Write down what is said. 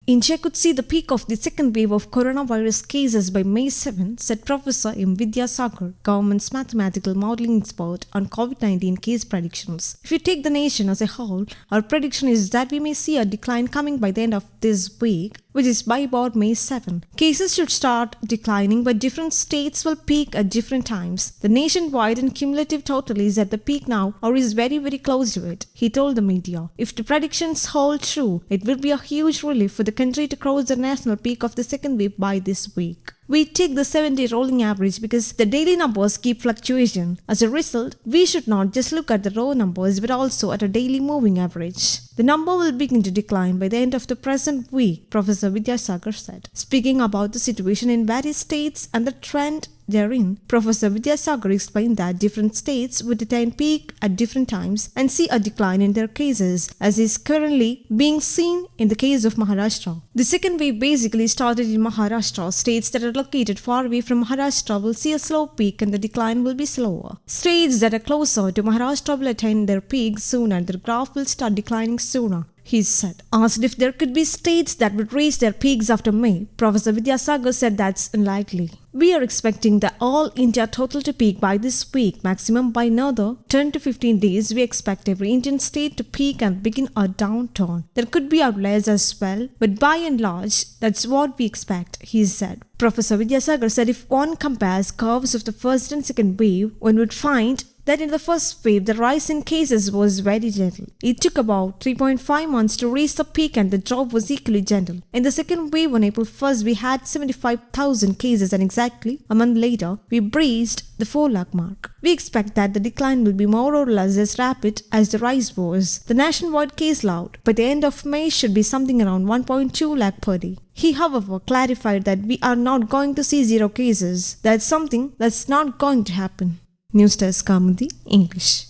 India could see the peak of the second wave of coronavirus cases by May 7, said Professor M. Vidyasagar, government's mathematical modeling expert on COVID-19 case predictions. If you take the nation as a whole, our prediction is that we may see a decline coming by the end of this week, which is by about May 7. Cases should start declining, but different states will peak at different times. The nationwide and cumulative total is at the peak now or is very, very close to it, he told the media. If the predictions hold true, it will be a huge relief for the country to cross the national peak of the second wave by this week. We take the 7-day rolling average because the daily numbers keep fluctuation. As a result, we should not just look at the raw numbers but also at a daily moving average. The number will begin to decline by the end of the present week, Professor Vidyasagar said. Speaking about the situation in various states and the trend therein, Professor Vidyasagar explained that different states would attain peak at different times and see a decline in their cases, as is currently being seen in the case of Maharashtra. The second wave basically started in Maharashtra. States that are located far away from Maharashtra will see a slow peak and the decline will be slower. States that are closer to Maharashtra will attain their peak sooner and the graph will start declining sooner, he said. Asked if there could be states that would reach their peaks after May, Professor Vidyasagar said that's unlikely. We are expecting the all India total to peak by this week, maximum by another 10 to 15 days. We expect every Indian state to peak and begin a downturn. There could be outliers as well, but by and large, that's what we expect, he said. Professor Vidyasagar said if one compares curves of the first and second wave, one would find that in the first wave, the rise in cases was very gentle. It took about 3.5 months to reach the peak and the drop was equally gentle. In the second wave on April 1st, we had 75,000 cases and exactly a month later, we breached the 4 lakh mark. We expect that the decline will be more or less as rapid as the rise was. The nationwide case load by the end of May should be something around 1.2 lakh per day. He, however, clarified that we are not going to see zero cases. That's something that's not going to happen. News Desk Kamudy, English.